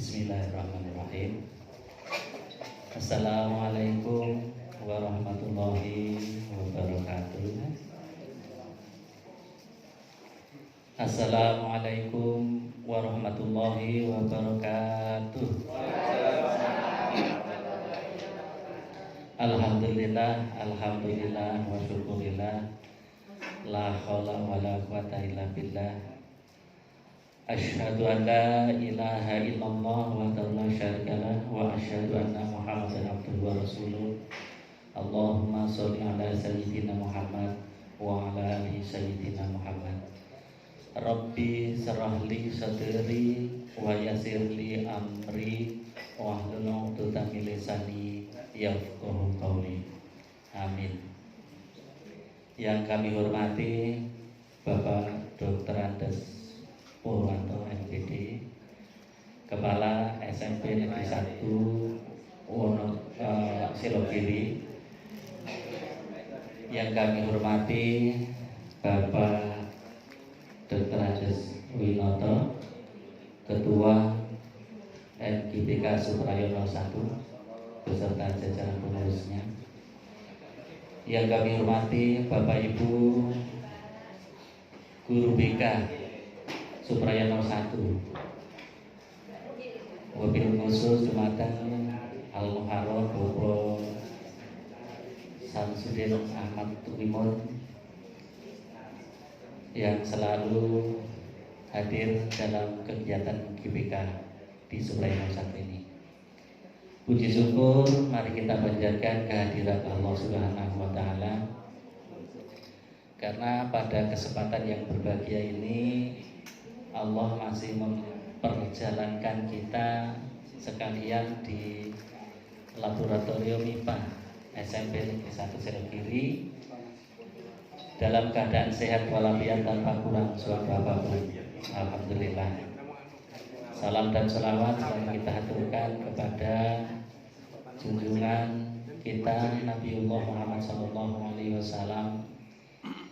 Bismillahirrahmanirrahim. Assalamualaikum warahmatullahi wabarakatuh. Assalamualaikum warahmatullahi wabarakatuh. Alhamdulillah, alhamdulillah wa syukurillah. La haula wa la quwata illa billah. Asyhadu an la ilaha illallah wa la syarikalah wa asyhadu anna Muhammadan abduhu wa rasuluh. Allahumma sholli ala sayyidina Muhammad wa ala ali sayyidina Muhammad. Rabbi syrah li sadri wa yassir li amri wa hlul 'uqdatam min lisani yafqahu qawli. Amin. Yang kami hormati Bapak Dr. Andes Purwanto MPD, Kepala SMP Negeri 1 Silogiri. Yang kami hormati Bapak Dr. Andes Winoto, Ketua MGBK Suprayono 1 beserta jajaran pengurusnya. Yang kami hormati Bapak Ibu Guru BK Suprayono 1, wabil khusus Jumatan Al-Muharram Bapak Samsudin Ahmad Tukimun yang selalu hadir dalam kegiatan GBK di Suprayono 1 ini. Puji syukur, mari kita panjatkan kehadiran Allah Subhanahu wa Ta'ala, karena pada kesempatan yang berbahagia ini Allah masih memperjalankan kita sekalian di laboratorium MIPA SMP Negeri 1 Silogiri dalam keadaan sehat walafiat tanpa kurang suatu apapun. Alhamdulillah. Salam dan salawat selalu kita haturkan kepada junjungan kita Nabiullah Muhammad SAW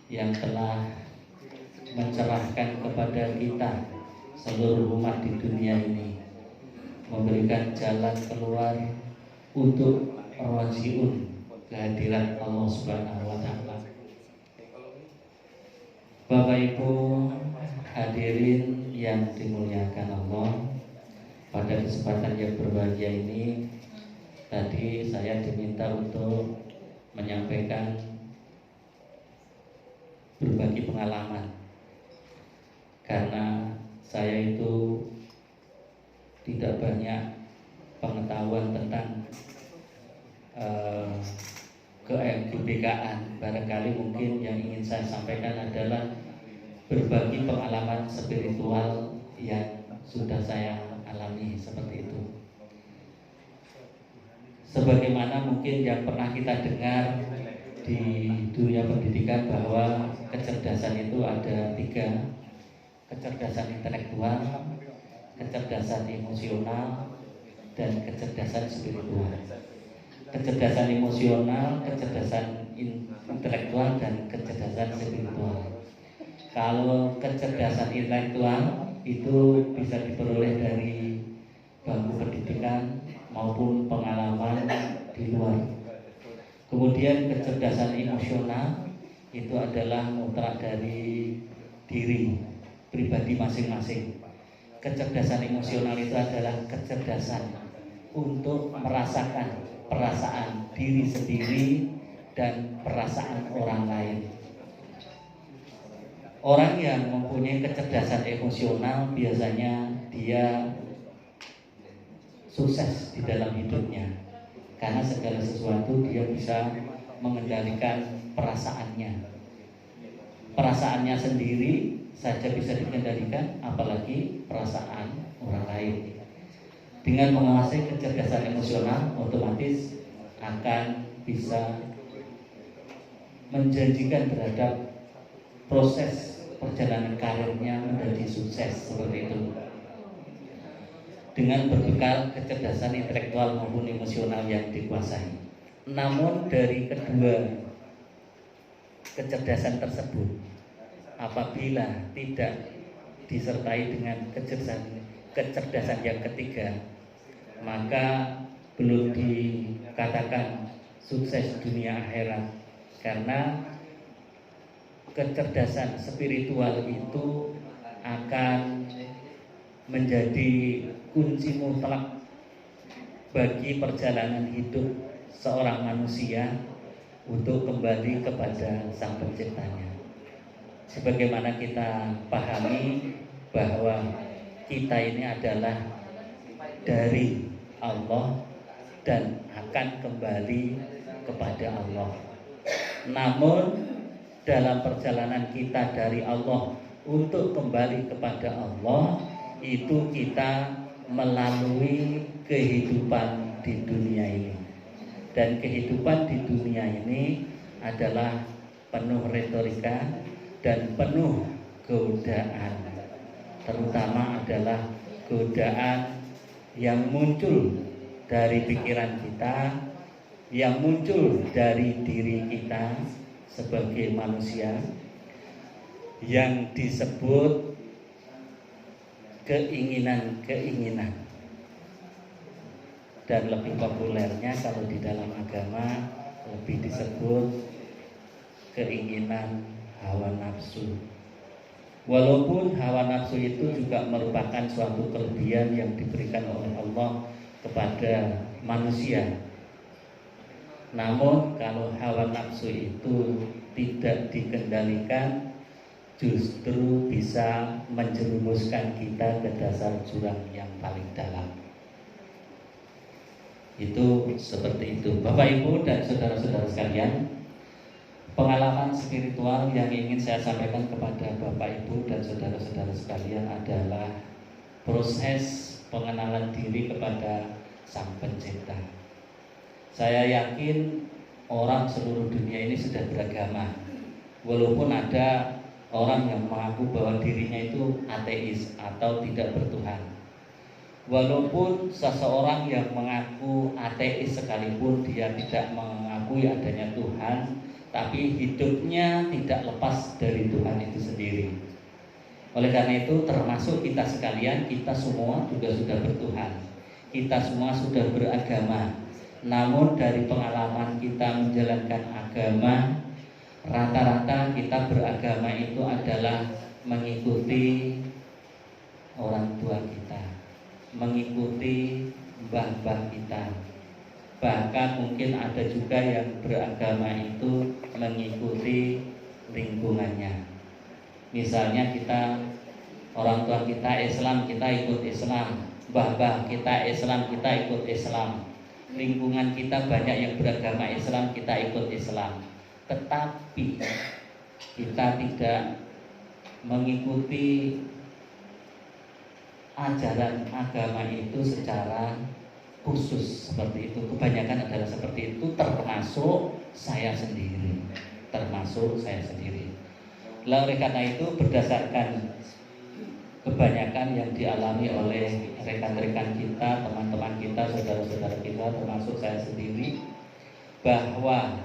yang telah mencerahkan kepada kita seluruh umat di dunia ini, memberikan jalan keluar untuk rajiun kehadiran Allah Subhanahu wa Ta'ala. Bapak Ibu hadirin yang dimuliakan Allah, pada kesempatan yang berbahagia ini tadi saya diminta untuk menyampaikan berbagi pengalaman, karena saya itu tidak banyak pengetahuan tentang ke-MGBK-an. Barangkali mungkin yang ingin saya sampaikan adalah berbagi pengalaman spiritual yang sudah saya alami seperti itu. Sebagaimana mungkin yang pernah kita dengar di dunia pendidikan bahwa kecerdasan itu ada 3: kecerdasan intelektual, kecerdasan emosional, dan kecerdasan spiritual. Kecerdasan emosional, kecerdasan intelektual, dan kecerdasan spiritual. Kalau kecerdasan intelektual itu bisa diperoleh dari bangku pendidikan maupun pengalaman di luar. Kemudian kecerdasan emosional itu adalah mutlak dari diri pribadi masing-masing. Kecerdasan emosional itu adalah kecerdasan untuk merasakan perasaan diri sendiri dan perasaan orang lain. Orang yang mempunyai kecerdasan emosional biasanya dia sukses di dalam hidupnya, karena segala sesuatu dia bisa mengendalikan perasaannya. Perasaannya sendiri saja bisa dikendalikan, apalagi perasaan orang lain. Dengan menguasai kecerdasan emosional, otomatis akan bisa menjanjikan terhadap proses perjalanan karirnya menjadi sukses seperti itu. Dengan berbekal kecerdasan intelektual maupun emosional yang dikuasai. Namun dari kedua kecerdasan tersebut, apabila tidak disertai dengan kecerdasan yang ketiga, maka belum dikatakan sukses dunia akhirat. Karena kecerdasan spiritual itu akan menjadi kunci mutlak bagi perjalanan hidup seorang manusia untuk kembali kepada Sang Penciptanya. Sebagaimana kita pahami bahwa kita ini adalah dari Allah dan akan kembali kepada Allah. Namun dalam perjalanan kita dari Allah untuk kembali kepada Allah, itu kita melalui kehidupan di dunia ini. Dan kehidupan di dunia ini adalah penuh retorika dan penuh godaan. Terutama adalah godaan yang muncul dari pikiran kita, yang muncul dari diri kita sebagai manusia, yang disebut keinginan-keinginan. Dan lebih populernya kalau di dalam agama lebih disebut keinginan hawa nafsu. Walaupun hawa nafsu itu juga merupakan suatu kelebihan yang diberikan oleh Allah kepada manusia. Namun kalau hawa nafsu itu tidak dikendalikan, justru bisa menjerumuskan kita ke dasar jurang yang paling dalam. Itu seperti itu. Bapak, Ibu, dan saudara-saudara sekalian, pengalaman spiritual yang ingin saya sampaikan kepada Bapak, Ibu, dan saudara-saudara sekalian adalah proses pengenalan diri kepada Sang Pencipta. Saya yakin orang seluruh dunia ini sudah beragama. Walaupun ada orang yang mengaku bahwa dirinya itu ateis atau tidak bertuhan. Walaupun seseorang yang mengaku ateis sekalipun dia tidak mengakui adanya Tuhan, tapi hidupnya tidak lepas dari Tuhan itu sendiri. Oleh karena itu, termasuk kita sekalian, kita semua juga sudah bertuhan. Kita semua sudah beragama. Namun dari pengalaman kita menjalankan agama, rata-rata kita beragama itu adalah mengikuti orang tua kita, mengikuti mbah-mbah kita. Bahkan mungkin ada juga yang beragama itu mengikuti lingkungannya. Misalnya kita, orang tua kita Islam, kita ikut Islam. Mbah-mbah kita Islam, kita ikut Islam. Lingkungan kita banyak yang beragama Islam, kita ikut Islam. Tetapi kita tidak mengikuti ajaran agama itu secara khusus seperti itu. Kebanyakan adalah seperti itu, termasuk saya sendiri. Oleh karena itu, berdasarkan kebanyakan yang dialami oleh rekan-rekan kita, teman-teman kita, saudara-saudara kita, termasuk saya sendiri, bahwa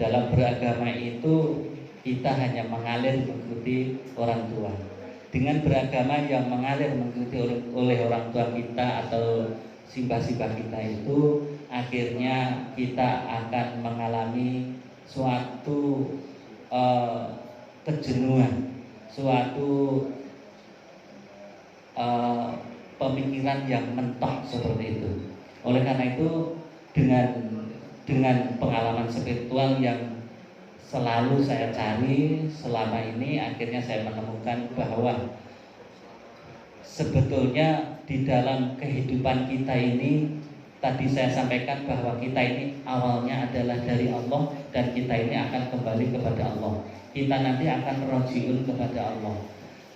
dalam beragama itu kita hanya mengalir mengikuti orang tua. Dengan beragama yang mengalir mengikuti oleh orang tua kita atau simbah-simbah kita itu, akhirnya kita akan mengalami suatu kejenuhan, suatu pemikiran yang mentok seperti itu. Oleh karena itu, dengan pengalaman spiritual yang selalu saya cari selama ini, akhirnya saya menemukan bahwa sebetulnya di dalam kehidupan kita ini, tadi saya sampaikan bahwa kita ini awalnya adalah dari Allah dan kita ini akan kembali kepada Allah. Kita nanti akan rajiun kepada Allah.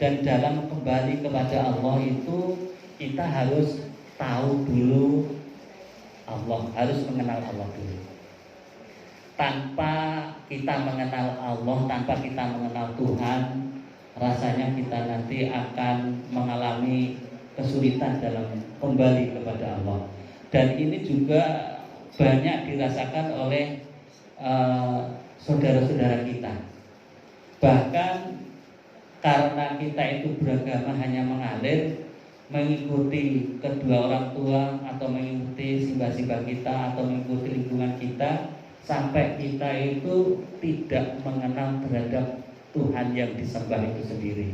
Dan dalam kembali kepada Allah itu kita harus tahu dulu Allah, harus mengenal Allah dulu. Tanpa kita mengenal Allah, tanpa kita mengenal Tuhan, rasanya kita nanti akan mengalami kesulitan dalam kembali kepada Allah. Dan ini juga banyak dirasakan oleh saudara-saudara kita. Bahkan karena kita itu beragama hanya mengalir, mengikuti kedua orang tua, atau mengikuti simbah-simbah kita, atau mengikuti lingkungan kita, sampai kita itu tidak mengenal terhadap Tuhan yang disembah itu sendiri.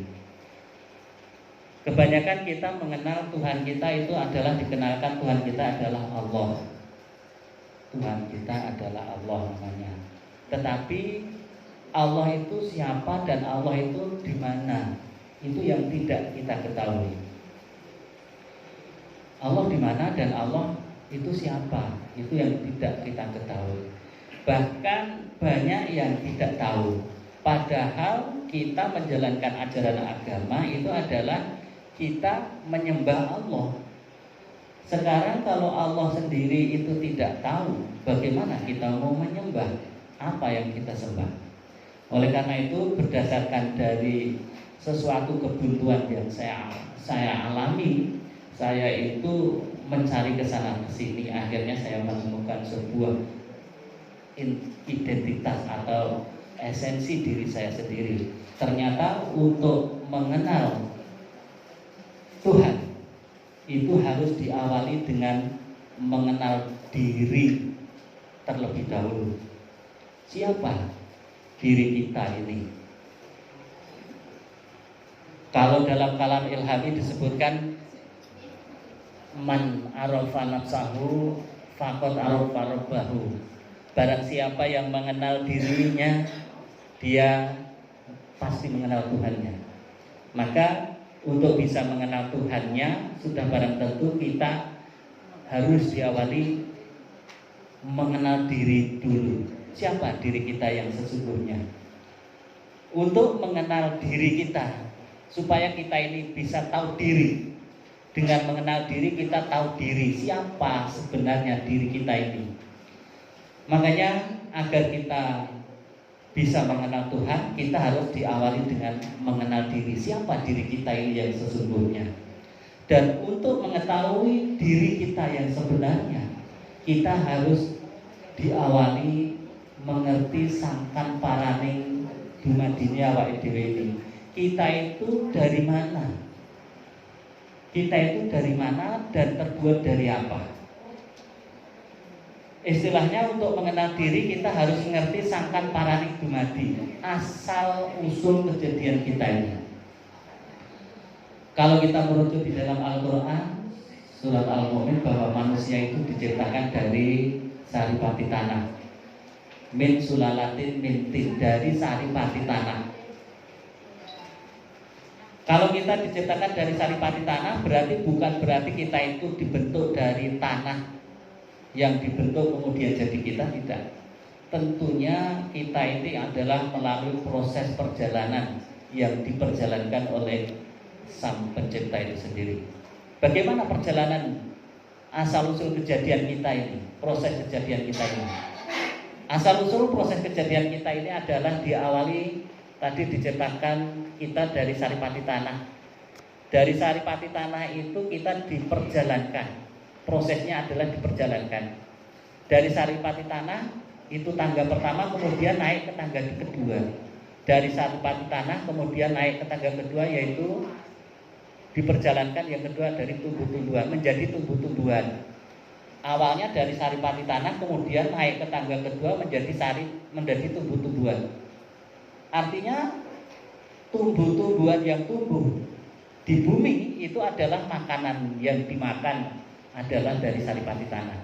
Kebanyakan kita mengenal Tuhan kita itu adalah dikenalkan Tuhan kita adalah Allah. Tuhan kita adalah Allah namanya. Tetapi Allah itu siapa dan Allah itu di mana? Itu yang tidak kita ketahui. Allah di mana dan Allah itu siapa? Itu yang tidak kita ketahui. Bahkan banyak yang tidak tahu. Padahal kita menjalankan ajaran agama itu adalah kita menyembah Allah. Sekarang kalau Allah sendiri itu tidak tahu, bagaimana kita mau menyembah apa yang kita sembah? Oleh karena itu, berdasarkan dari sesuatu kebuntuan yang saya alami, saya itu mencari kesana kesini, akhirnya saya menemukan sebuah identitas atau esensi diri saya sendiri. Ternyata untuk mengenal Tuhan itu harus diawali dengan mengenal diri terlebih dahulu. Siapa diri kita ini? Kalau dalam kalam ilhami disebutkan man arafa nafsahu faqad arafa rabbahu. Barang siapa yang mengenal dirinya, dia pasti mengenal Tuhannya. Maka untuk bisa mengenal Tuhannya, sudah barang tentu kita harus diawali mengenal diri dulu. Siapa diri kita yang sesungguhnya? Untuk mengenal diri kita, supaya kita ini bisa tahu diri. Dengan mengenal diri, kita tahu diri. Siapa sebenarnya diri kita ini? Makanya agar kita bisa mengenal Tuhan, kita harus diawali dengan mengenal diri. Siapa diri kita ini yang sesungguhnya? Dan untuk mengetahui diri kita yang sebenarnya, kita harus diawali mengerti sangkan paraning dumadinya awake dhewe ini. Kita itu dari mana? Kita itu dari mana dan terbuat dari apa? Istilahnya untuk mengenal diri kita harus mengerti sangkan paraning dumadi, asal usul kejadian kita ini. Kalau kita merujuk di dalam Al-Quran, surat Al-Mu'min, bahwa manusia itu diciptakan dari saripati tanah, min sulalatin min tin, dari saripati tanah. Kalau kita diciptakan dari saripati tanah, bukan berarti kita itu dibentuk dari tanah yang dibentuk kemudian jadi kita, tidak. Tentunya kita ini adalah melalui proses perjalanan yang diperjalankan oleh Sang Pencipta itu sendiri. Bagaimana perjalanan asal usul kejadian kita ini, proses kejadian kita ini? Asal usul proses kejadian kita ini adalah diawali tadi diciptakan kita dari saripati tanah. Dari saripati tanah itu kita diperjalankan. Prosesnya adalah diperjalankan. Dari saripati tanah itu tangga pertama, kemudian naik ke tangga kedua. Dari saripati tanah kemudian naik ke tangga kedua, yaitu diperjalankan yang kedua dari tumbuh-tumbuhan menjadi tumbuh-tumbuhan. Awalnya dari saripati tanah, kemudian naik ke tangga kedua menjadi tumbuh-tumbuhan. Artinya tumbuh-tumbuhan yang tumbuh di bumi itu adalah makanan yang dimakan adalah dari saripati tanah.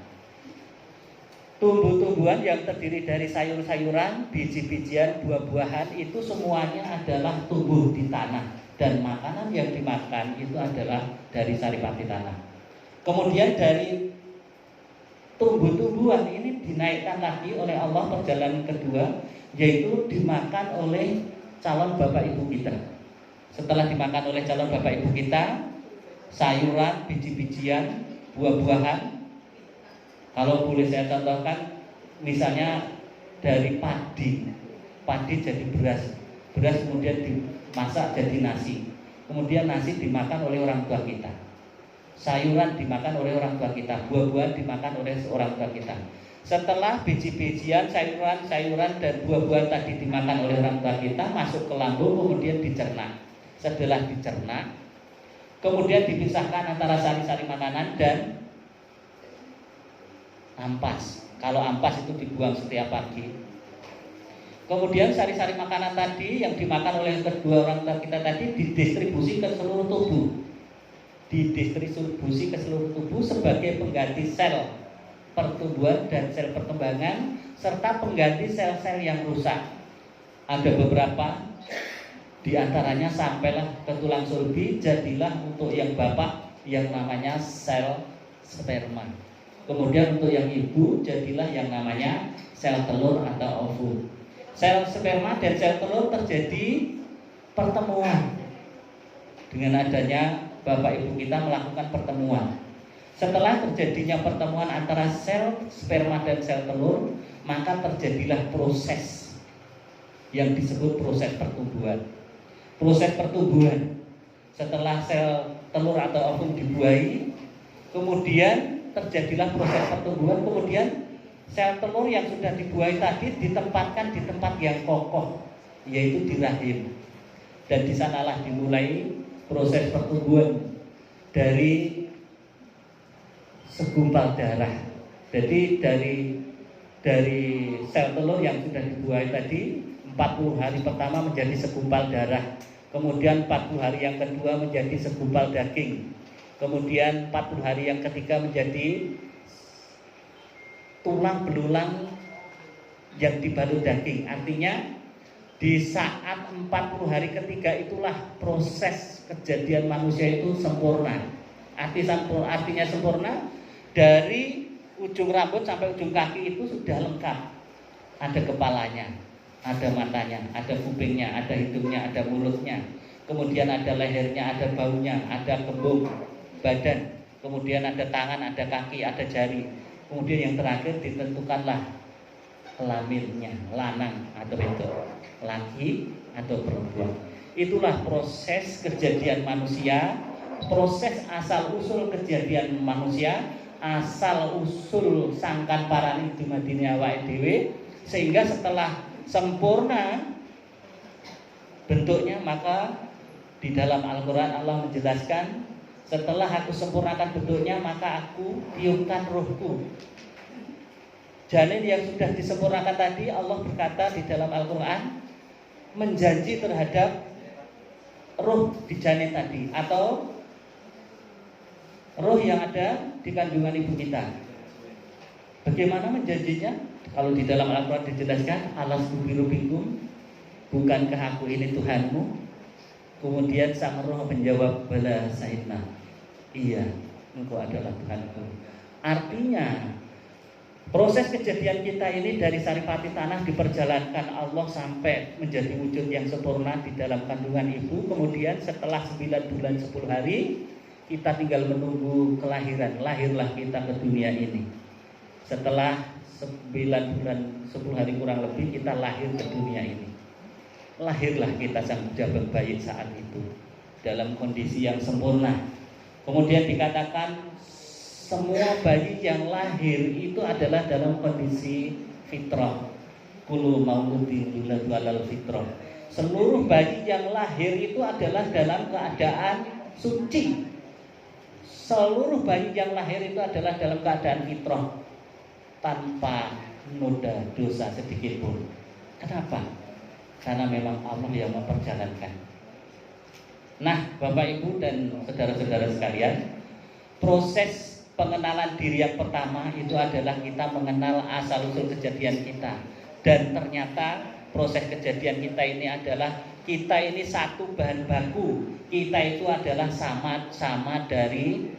Tumbuh-tumbuhan yang terdiri dari sayur-sayuran, biji-bijian, buah-buahan itu semuanya adalah tumbuh di tanah, dan makanan yang dimakan itu adalah dari saripati tanah. Kemudian dari tumbuh-tumbuhan ini dinaikkan lagi oleh Allah perjalanan kedua, yaitu dimakan oleh calon bapak ibu kita. Setelah dimakan oleh calon bapak ibu kita, sayuran, biji-bijian, buah-buahan. Kalau boleh saya contohkan, misalnya dari padi jadi beras kemudian dimasak jadi nasi, kemudian nasi dimakan oleh orang tua kita, sayuran dimakan oleh orang tua kita, buah-buahan dimakan oleh orang tua kita. Setelah biji-bijian, sayuran dan buah-buahan tadi dimakan oleh orang tua kita, masuk ke lambung kemudian dicerna. Setelah dicerna, Kemudian dipisahkan antara sari-sari makanan dan ampas. Kalau ampas itu dibuang setiap pagi. Kemudian sari-sari makanan tadi yang dimakan oleh kedua orang tua kita tadi didistribusi ke seluruh tubuh. Didistribusi ke seluruh tubuh sebagai pengganti sel pertumbuhan dan sel perkembangan serta pengganti sel-sel yang rusak. Ada beberapa di antaranya sampailah ke tulang sulbi, jadilah untuk yang bapak yang namanya sel sperma. Kemudian untuk yang ibu jadilah yang namanya sel telur atau ovum. Sel sperma dan sel telur terjadi pertemuan. Dengan adanya bapak ibu kita melakukan pertemuan. Setelah terjadinya pertemuan antara sel sperma dan sel telur, maka terjadilah proses yang disebut proses pertumbuhan. Proses pertumbuhan setelah sel telur atau ovum dibuahi, kemudian terjadilah proses pertumbuhan. Kemudian sel telur yang sudah dibuahi tadi ditempatkan di tempat yang kokoh, yaitu di rahim. Dan di sanalah dimulai proses pertumbuhan dari segumpal darah. Jadi dari sel telur yang sudah dibuahi tadi 40 hari pertama menjadi segumpal darah. Kemudian 40 hari yang kedua menjadi segumpal daging. Kemudian 40 hari yang ketiga menjadi tulang belulang yang dibalut daging. Artinya di saat 40 hari ketiga itulah proses kejadian manusia itu sempurna. Artinya sempurna, dari ujung rambut sampai ujung kaki itu sudah lengkap. Ada kepalanya, ada matanya, ada kupingnya, ada hidungnya, ada mulutnya. Kemudian ada lehernya, ada baunya, ada kembung badan. Kemudian ada tangan, ada kaki, ada jari. Kemudian yang terakhir ditentukanlah kelaminnya, lanang atau itu, laki atau perempuan. Itulah proses kejadian manusia, proses asal usul kejadian manusia, asal usul sangkan parani dumadine awake dhewe, sehingga setelah sempurna bentuknya, maka di dalam Al-Quran Allah menjelaskan, setelah aku sempurnakan bentuknya maka aku tiupkan ruhku. Janin yang sudah disempurnakan tadi, Allah berkata di dalam Al-Quran menjanji terhadap ruh di janin tadi atau ruh yang ada di kandungan ibu kita. Bagaimana menjanjinya? Kalau di dalam Al-Quran dijelaskan, alastu birubikum, bukankah aku ini Tuhanmu? Kemudian sang roh menjawab, bala sahidna, iya, engkau adalah Tuhanku. Artinya proses kejadian kita ini dari saripati tanah diperjalankan Allah sampai menjadi wujud yang sempurna di dalam kandungan ibu. Kemudian setelah 9 bulan 10 hari kita tinggal menunggu kelahiran. Lahirlah kita ke dunia ini. Setelah 9 bulan 10 hari kurang lebih kita lahir ke dunia ini. Lahirlah kita sang jabat bayi saat itu dalam kondisi yang sempurna. Kemudian dikatakan semua bayi yang lahir itu adalah dalam kondisi fitrah. Kullu mauludin yuladu alal fitrah. Seluruh bayi yang lahir itu adalah dalam keadaan suci. Seluruh bayi yang lahir itu adalah dalam keadaan fitrah, tanpa noda dosa sedikit pun. Kenapa? Karena memang Allah yang memperjalankan. Nah, Bapak Ibu dan saudara-saudara sekalian, proses pengenalan diri yang pertama itu adalah kita mengenal asal-usul kejadian kita. Dan ternyata proses kejadian kita ini adalah kita ini satu bahan baku. Kita itu adalah sama-sama dari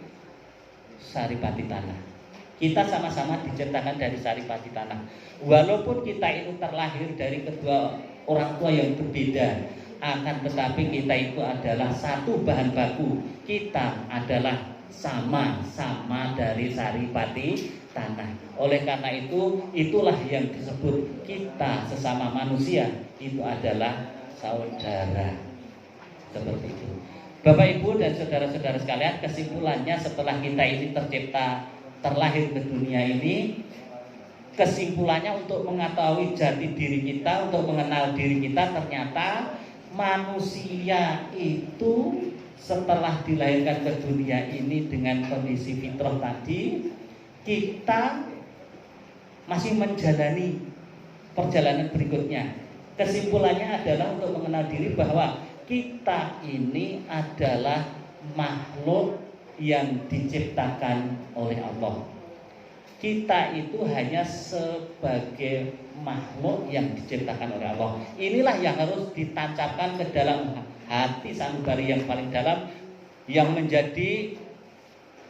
saripati tanah. Kita sama-sama diciptakan dari saripati tanah. Walaupun kita itu terlahir dari kedua orang tua yang berbeda, akan tetapi kita itu adalah satu bahan baku. Kita adalah sama-sama dari saripati tanah. Oleh karena itu, itulah yang disebut kita sesama manusia itu adalah saudara. Seperti itu. Bapak Ibu dan saudara-saudara sekalian, kesimpulannya setelah kita ini terlahir ke dunia ini, kesimpulannya untuk mengetahui jati diri kita, untuk mengenal diri kita, ternyata manusia itu setelah dilahirkan ke dunia ini dengan kondisi fitrah tadi, kita masih menjalani perjalanan berikutnya. Kesimpulannya adalah untuk mengenal diri bahwa kita ini adalah makhluk yang diciptakan oleh Allah. Kita itu hanya sebagai makhluk yang diciptakan oleh Allah. Inilah yang harus ditancapkan ke dalam hati sanubari yang paling dalam, yang menjadi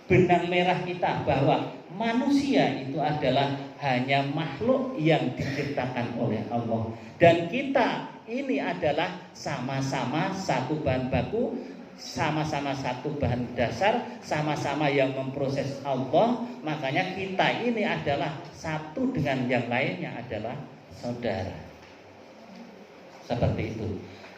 benang merah kita bahwa manusia itu adalah hanya makhluk yang diciptakan oleh Allah. Dan kita ini adalah sama-sama satu bahan baku, sama-sama satu bahan dasar, sama-sama yang memproses Allah. Makanya kita ini adalah satu dengan yang lainnya adalah saudara. Seperti itu.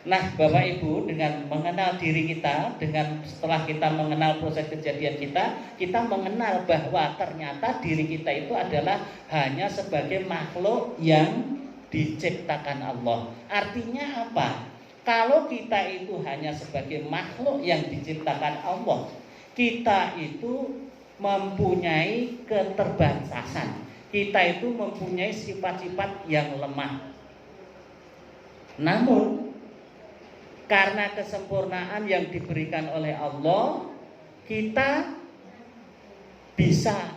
Nah, Bapak Ibu, dengan mengenal diri kita, dengan setelah kita mengenal proses kejadian kita mengenal bahwa ternyata diri kita itu adalah hanya sebagai makhluk yang diciptakan Allah. Artinya apa? Kalau kita itu hanya sebagai makhluk yang diciptakan Allah, kita itu mempunyai keterbatasan. Kita itu mempunyai sifat-sifat yang lemah. Namun karena kesempurnaan yang diberikan oleh Allah, kita bisa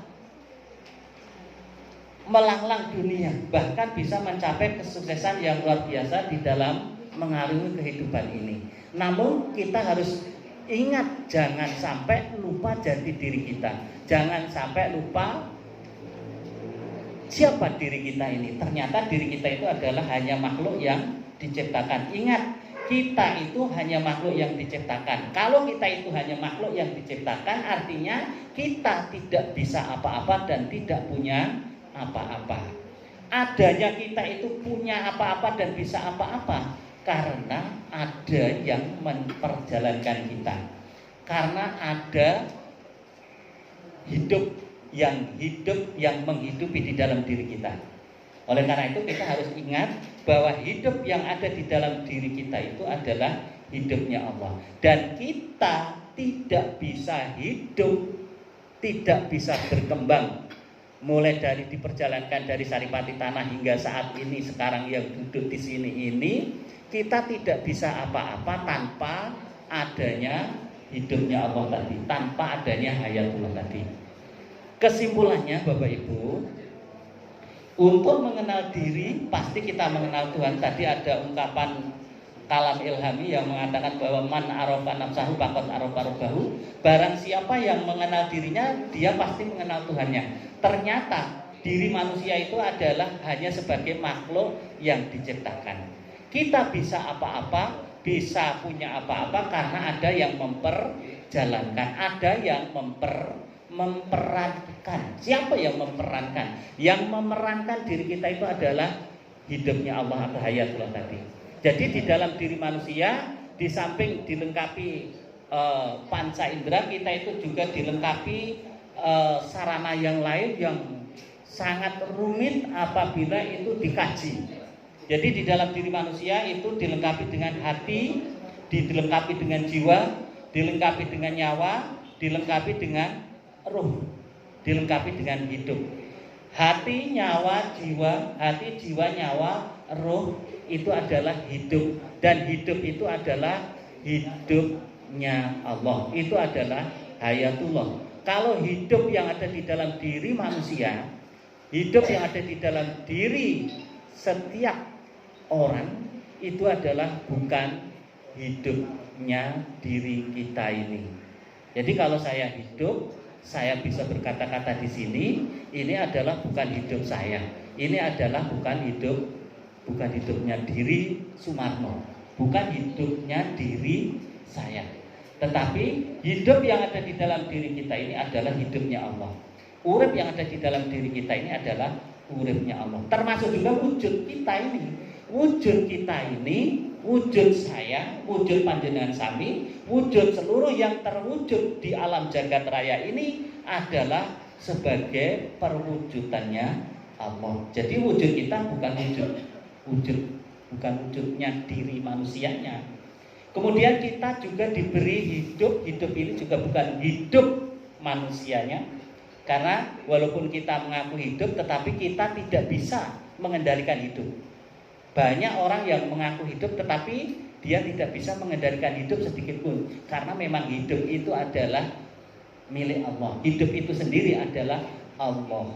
melanglang dunia, bahkan bisa mencapai kesuksesan yang luar biasa di dalam mengarungi kehidupan ini. Namun kita harus ingat, jangan sampai lupa jati diri kita. Jangan sampai lupa siapa diri kita ini. Ternyata diri kita itu adalah hanya makhluk yang diciptakan. Ingat, kita itu hanya makhluk yang diciptakan. Kalau kita itu hanya makhluk yang diciptakan, artinya kita tidak bisa apa-apa dan tidak punya apa-apa. Adanya kita itu punya apa-apa dan bisa apa-apa karena ada yang memperjalankan kita. Karena ada hidup yang menghidupi di dalam diri kita. Oleh karena itu kita harus ingat bahwa hidup yang ada di dalam diri kita itu adalah hidupnya Allah. Dan kita tidak bisa hidup, tidak bisa berkembang, mulai dari diperjalankan dari Saripati Tanah hingga saat ini sekarang yang duduk di sini ini, kita tidak bisa apa-apa tanpa adanya hidupnya Allah tadi, tanpa adanya hayatullah tadi. Kesimpulannya Bapak Ibu, untuk mengenal diri pasti kita mengenal Tuhan. Tadi ada ungkapan kalam ilhami yang mengatakan bahwa man arafa nafsahu faqad arafa rabbahu. Barang siapa yang mengenal dirinya, dia pasti mengenal Tuhannya. Ternyata diri manusia itu adalah hanya sebagai makhluk yang diciptakan. Kita bisa apa-apa, bisa punya apa-apa karena ada yang memperjalankan, ada yang memperankan. Siapa yang memperankan? Yang memerankan diri kita itu adalah hidupnya Allah atau hayatullah tadi. Jadi di dalam diri manusia, di samping dilengkapi panca indera, kita itu juga dilengkapi sarana yang lain yang sangat rumit apabila itu dikaji. Jadi di dalam diri manusia itu dilengkapi dengan hati, dilengkapi dengan jiwa, dilengkapi dengan nyawa, dilengkapi dengan ruh, dilengkapi dengan hidup. Hati, nyawa, jiwa, hati, jiwa, nyawa, ruh itu adalah hidup. Dan hidup itu adalah hidupnya Allah. Itu adalah hayatullah. Kalau hidup yang ada di dalam diri manusia, hidup yang ada di dalam diri setiap orang, itu adalah bukan hidupnya diri kita ini. Jadi kalau saya hidup, saya bisa berkata-kata di sini, ini adalah bukan hidup saya. Ini adalah bukan hidupnya diri Sumarno, bukan hidupnya diri saya. Tetapi hidup yang ada di dalam diri kita ini adalah hidupnya Allah. Urip yang ada di dalam diri kita ini adalah uripnya Allah. Termasuk juga wujud kita ini. Wujud kita ini, wujud saya, wujud panjenengan sami, wujud seluruh yang terwujud di alam jagat raya ini adalah sebagai perwujudannya Allah. Jadi wujud kita bukan wujudnya diri manusianya. Kemudian kita juga diberi hidup. Hidup ini juga bukan hidup manusianya, karena walaupun kita mengaku hidup, tetapi kita tidak bisa mengendalikan hidup. Banyak orang yang mengaku hidup tetapi dia tidak bisa mengendalikan hidup sedikit pun, karena memang hidup itu adalah milik Allah. Hidup itu sendiri adalah Allah.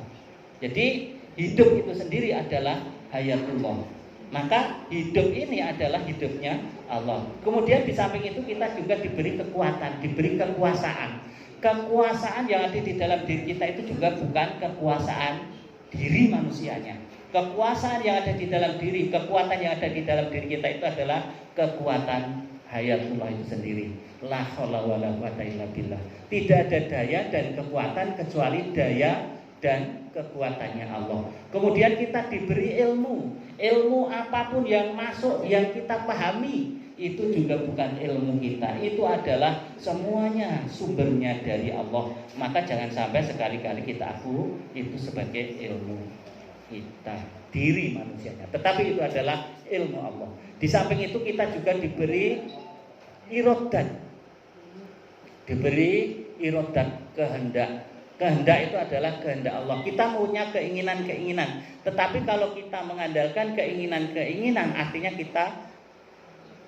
Jadi hidup itu sendiri adalah hayatullah. Maka hidup ini adalah hidupnya Allah. Kemudian di samping itu kita juga diberi kekuatan, diberi kekuasaan. Kekuasaan yang ada di dalam diri kita itu juga bukan kekuasaan diri manusianya. Kekuasaan yang ada di dalam diri, kekuatan yang ada di dalam diri kita itu adalah kekuatan hayatullah itu sendiri. La haula wala quwata illa billah. Tidak ada daya dan kekuatan kecuali daya dan kekuatannya Allah. Kemudian kita diberi ilmu. Ilmu apapun yang masuk, yang kita pahami, itu juga bukan ilmu kita. Itu adalah semuanya sumbernya dari Allah. Maka jangan sampai sekali-kali kita aku itu sebagai ilmu kita, diri manusianya. Tetapi itu adalah ilmu Allah. Di samping itu kita juga diberi irodat. Diberi irodat, kehendak. Kehendak itu adalah kehendak Allah. Kita punya keinginan-keinginan. Tetapi kalau kita mengandalkan keinginan-keinginan, artinya kita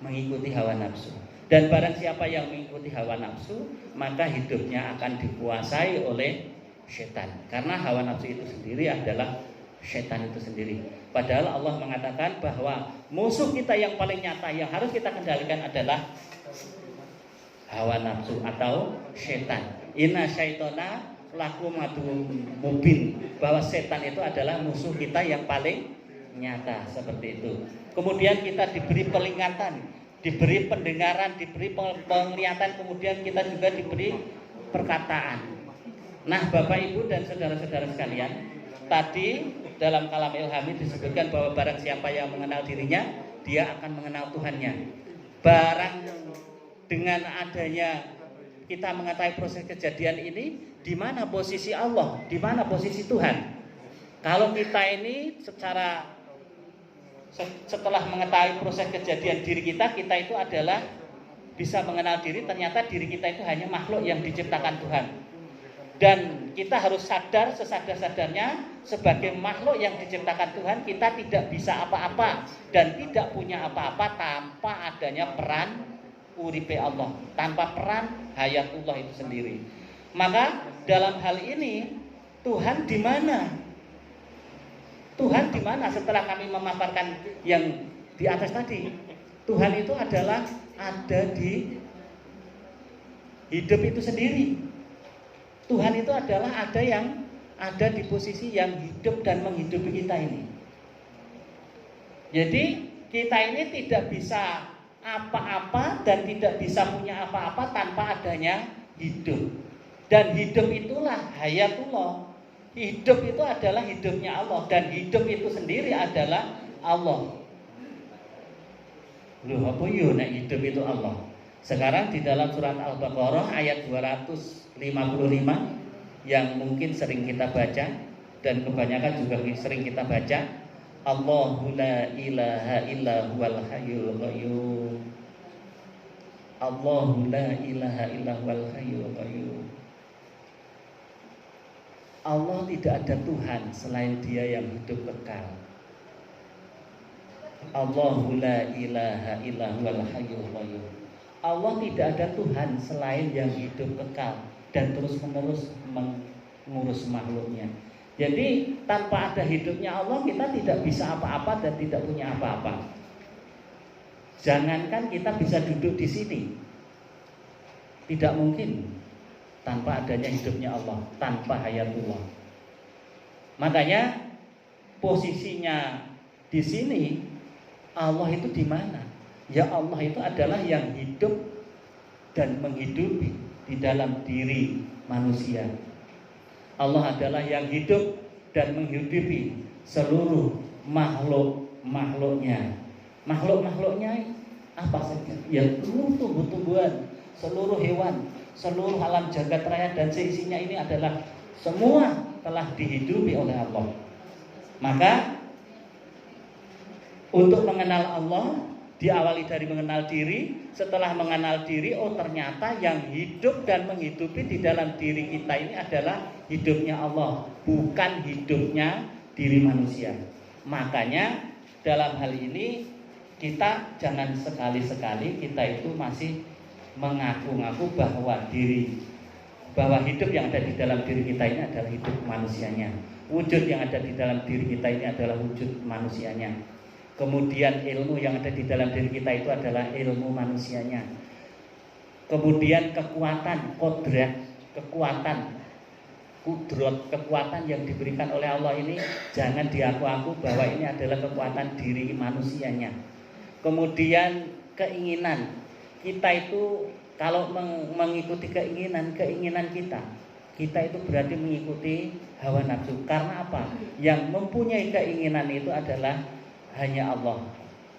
mengikuti hawa nafsu. Dan barang siapa yang mengikuti hawa nafsu, maka hidupnya akan dikuasai oleh setan. Karena hawa nafsu itu sendiri adalah setan itu sendiri. Padahal Allah mengatakan bahwa musuh kita yang paling nyata yang harus kita kendalikan adalah hawa nafsu atau setan. Inna syaitona lakum aduwwun mubin. Bahwa setan itu adalah musuh kita yang paling nyata, seperti itu. Kemudian kita diberi penglihatan, diberi pendengaran, diberi penglihatan, kemudian kita juga diberi perkataan. Nah, Bapak Ibu dan saudara-saudara sekalian, tadi dalam kalam ilhami disebutkan bahwa barang siapa yang mengenal dirinya, dia akan mengenal Tuhannya. Barang dengan adanya kita mengetahui proses kejadian ini, di mana posisi Allah, di mana posisi Tuhan. Kalau kita ini setelah mengetahui proses kejadian diri kita itu adalah bisa mengenal diri, ternyata diri kita itu hanya makhluk yang diciptakan Tuhan. Dan kita harus sadar sesadar-sadarnya sebagai makhluk yang diciptakan Tuhan, kita tidak bisa apa-apa dan tidak punya apa-apa tanpa adanya peran uripe Allah, tanpa peran hayatullah itu sendiri. Maka dalam hal ini Tuhan di mana? Tuhan di mana setelah kami memaparkan yang di atas tadi? Tuhan itu adalah ada di hidup itu sendiri. Tuhan itu adalah ada di posisi yang hidup dan menghidupi kita ini. Jadi kita ini tidak bisa apa-apa dan tidak bisa punya apa-apa tanpa adanya hidup. Dan hidup itulah hayatullah. Hidup itu adalah hidupnya Allah, dan hidup itu sendiri adalah Allah. Loh, apa yo nek hidup itu Allah? Sekarang di dalam surat Al-Baqarah ayat 255 yang mungkin sering kita baca dan kebanyakan juga sering kita baca, Allahu la ilaha illa huwal hayyul qayyum. Allahu la ilaha illa huwal hayyul qayyum. Allah tidak ada Tuhan selain Dia yang hidup kekal. Allahu la ilaha illa huwal hayyul qayyum. Allah tidak ada Tuhan selain yang hidup kekal dan terus-menerus mengurus makhluknya. Jadi tanpa ada hidupnya Allah, kita tidak bisa apa-apa dan tidak punya apa-apa. Jangankan kita bisa duduk di sini, tidak mungkin tanpa adanya hidupnya Allah, tanpa hayatullah. Makanya posisinya di sini, Allah itu di mana? Ya, Allah itu adalah yang hidup dan menghidupi di dalam diri manusia. Allah adalah yang hidup dan menghidupi seluruh makhluknya. Makhluk-makhluknya apa saja? Ya, seluruh tumbuh-tumbuhan, seluruh hewan, seluruh alam jagat raya dan seisinya ini adalah semua telah dihidupi oleh Allah. Maka untuk mengenal Allah, Diawali dari mengenal diri. Setelah mengenal diri, oh ternyata yang hidup dan menghidupi di dalam diri kita ini adalah hidupnya Allah, bukan hidupnya diri manusia. Makanya dalam hal ini kita jangan sekali-sekali kita itu masih mengaku-ngaku bahwa hidup yang ada di dalam diri kita ini adalah hidup manusianya. Wujud yang ada di dalam diri kita ini adalah wujud manusianya. Kemudian ilmu yang ada di dalam diri kita itu adalah ilmu manusianya. Kemudian kekuatan, kekuatan yang diberikan oleh Allah ini jangan diaku-aku bahwa ini adalah kekuatan diri manusianya. Kemudian keinginan kita itu, kalau mengikuti keinginan kita itu berarti mengikuti hawa nafsu. Karena apa? Yang mempunyai keinginan itu adalah hanya Allah,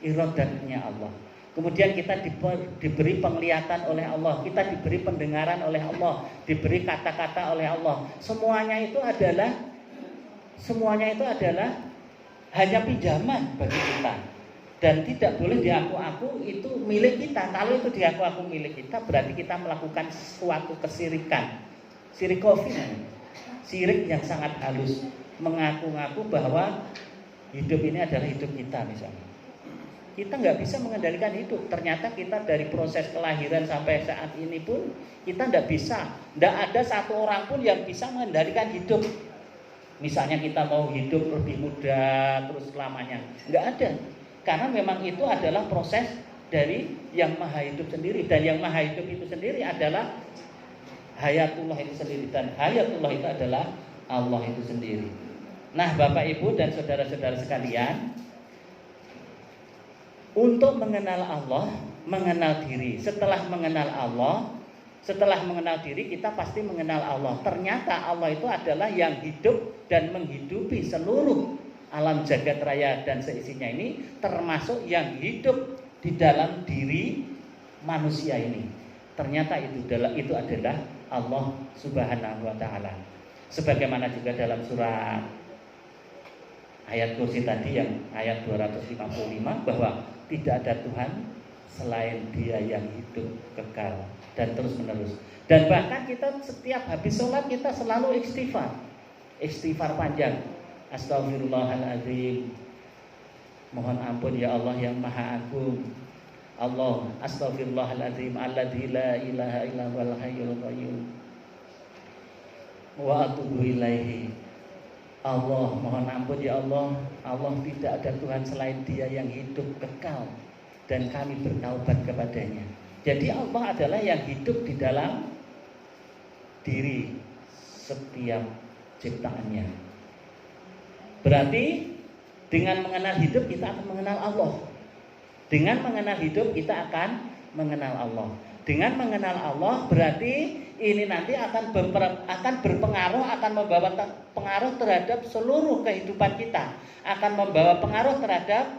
iradatnya Allah. Kemudian kita diberi penglihatan oleh Allah, kita diberi pendengaran oleh Allah, diberi kata-kata oleh Allah. Semuanya itu adalah hanya pinjaman bagi kita. Dan tidak boleh diaku-aku itu milik kita. Kalau itu diaku-aku milik kita, berarti kita melakukan suatu kesirikan. Sirik yang sangat halus. Mengaku-ngaku bahwa hidup ini adalah hidup kita misalnya. Kita nggak bisa mengendalikan hidup. Ternyata kita dari proses kelahiran sampai saat ini pun kita nggak bisa. Nggak ada satu orang pun yang bisa mengendalikan hidup. Misalnya kita mau hidup lebih muda terus selamanya, nggak ada. Karena memang itu adalah proses dari yang maha hidup sendiri. Dan yang maha hidup itu sendiri adalah hayatullah itu sendiri. Dan hayatullah itu adalah Allah itu sendiri. Nah Bapak Ibu dan saudara-saudara sekalian, untuk mengenal Allah, mengenal diri. Setelah mengenal diri, kita pasti mengenal Allah. Ternyata Allah itu adalah yang hidup dan menghidupi seluruh alam jagat raya dan seisinya ini, termasuk yang hidup di dalam diri manusia ini. Ternyata itu adalah Allah Subhanahu wa taala. Sebagaimana juga dalam surat ayat kursi tadi yang ayat 255 bahwa tidak ada Tuhan selain Dia yang hidup kekal dan terus menerus. Dan bahkan kita setiap habis sholat kita selalu istighfar panjang. Astaghfirullahaladzim, mohon ampun ya Allah yang maha agung. Allah, astaghfirullahaladzim, alladzi la ilaha illa huwal hayyul qayyum wa atubu ilaihi. Allah, mohon ampun ya Allah. Allah tidak ada Tuhan selain Dia yang hidup kekal dan kami bertaubat kepadanya. Jadi Allah adalah yang hidup di dalam diri setiap ciptaannya. Berarti dengan mengenal hidup kita akan mengenal Allah. Dengan mengenal hidup kita akan mengenal Allah. Dengan mengenal Allah berarti ini nanti akan berpengaruh, akan membawa pengaruh terhadap seluruh kehidupan kita. Akan membawa pengaruh terhadap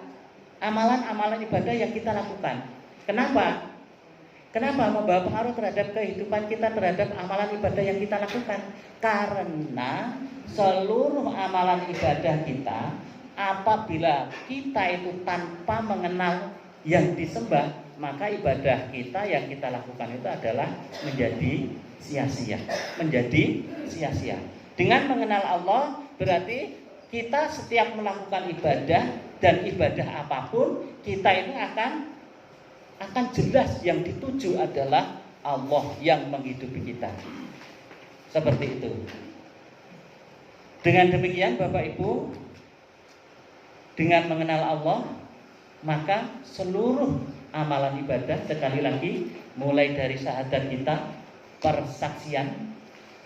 amalan-amalan ibadah yang kita lakukan. Kenapa? Kenapa membawa pengaruh terhadap kehidupan kita, terhadap amalan ibadah yang kita lakukan? Karena seluruh amalan ibadah kita, apabila kita itu tanpa mengenal yang disembah, maka ibadah kita yang kita lakukan itu adalah menjadi sia-sia. Dengan mengenal Allah berarti kita setiap melakukan ibadah dan ibadah apapun, kita ini akan jelas yang dituju adalah Allah yang menghidupi kita. Seperti itu. Dengan demikian Bapak Ibu, dengan mengenal Allah, maka seluruh amalan ibadah, sekali lagi mulai dari syahadat kita, persaksian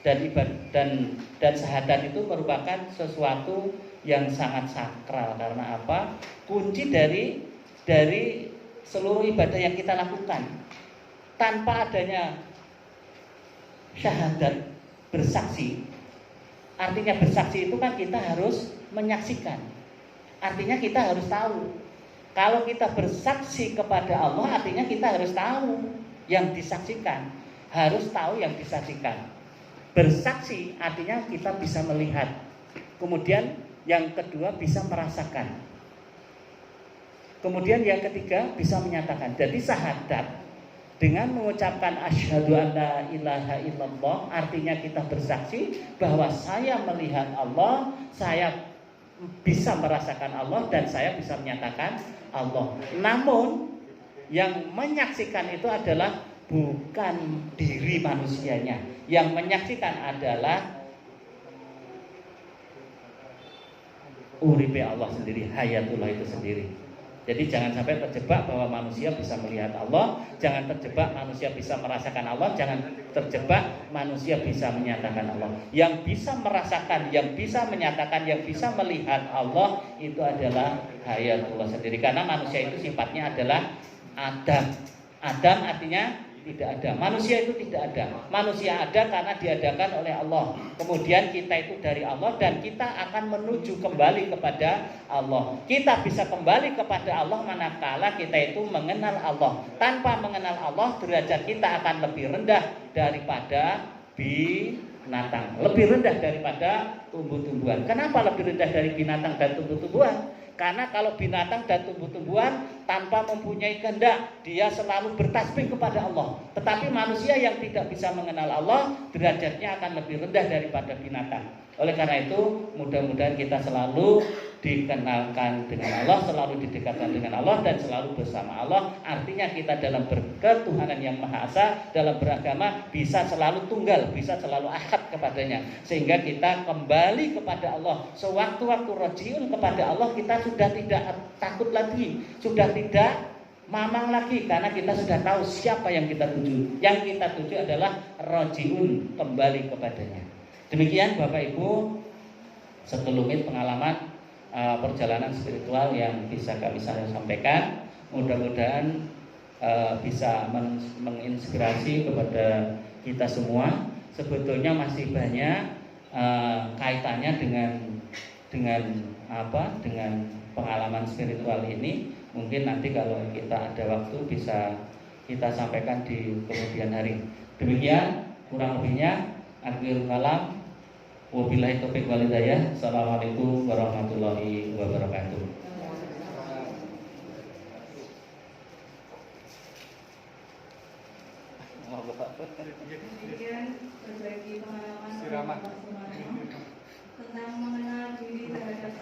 dan syahadat itu merupakan sesuatu yang sangat sakral. Karena apa? Kunci dari seluruh ibadah yang kita lakukan. Tanpa adanya syahadat, bersaksi. Artinya bersaksi itu kan kita harus menyaksikan. Artinya kita harus tahu. Kalau kita bersaksi kepada Allah, artinya kita harus tahu yang disaksikan. Harus tahu yang disaksikan. Bersaksi artinya kita bisa melihat. Kemudian yang kedua bisa merasakan. Kemudian yang ketiga bisa menyatakan. Jadi syahadat dengan mengucapkan asyhadu an la ilaha illallah artinya kita bersaksi bahwa saya melihat Allah, saya bisa merasakan Allah dan saya bisa menyatakan Allah. Namun yang menyaksikan itu adalah bukan diri manusianya. Yang menyaksikan adalah uripe Allah sendiri, hayatullah itu sendiri. Jadi jangan sampai terjebak bahwa manusia bisa melihat Allah, jangan terjebak manusia bisa merasakan Allah, jangan terjebak manusia bisa menyatakan Allah. Yang bisa merasakan, yang bisa menyatakan, yang bisa melihat Allah itu adalah hayatullah sendiri. Karena manusia itu sifatnya adalah Adam. Adam artinya tidak ada. Manusia itu tidak ada. Manusia ada karena diadakan oleh Allah. Kemudian kita itu dari Allah dan kita akan menuju kembali kepada Allah. Kita bisa kembali kepada Allah manakala kita itu mengenal Allah. Tanpa mengenal Allah, derajat kita akan lebih rendah daripada binatang, lebih rendah daripada tumbuh-tumbuhan. Kenapa lebih rendah dari binatang dan tumbuh-tumbuhan? Karena kalau binatang dan tumbuh-tumbuhan tanpa mempunyai kehendak, dia selalu bertasbih kepada Allah. Tetapi manusia yang tidak bisa mengenal Allah, derajatnya akan lebih rendah daripada binatang. Oleh karena itu, mudah-mudahan kita selalu dikenalkan dengan Allah, selalu didekatkan dengan Allah, dan selalu bersama Allah. Artinya kita dalam berketuhanan yang Maha Esa, dalam beragama bisa selalu tunggal, bisa selalu ahad kepadanya. Sehingga kita kembali kepada Allah. Sewaktu-waktu rojiun kepada Allah, kita sudah tidak takut lagi, sudah tidak mamang lagi, karena kita sudah tahu siapa yang kita tuju. Yang kita tuju adalah rojiun, kembali kepadanya. Demikian Bapak Ibu sekelumit pengalaman perjalanan spiritual yang bisa kami sampaikan. Mudah-mudahan bisa menginspirasi kepada kita semua. Sebetulnya masih banyak kaitannya dengan pengalaman spiritual ini. Mungkin nanti kalau kita ada waktu bisa kita sampaikan di kemudian hari. Demikian kurang lebihnya. Akhirul kalam. Wabillahi taufiq wal hidayah. Assalamualaikum warahmatullahi wabarakatuh. Kemudian berbagi pengalaman tentang mengenal diri terhadap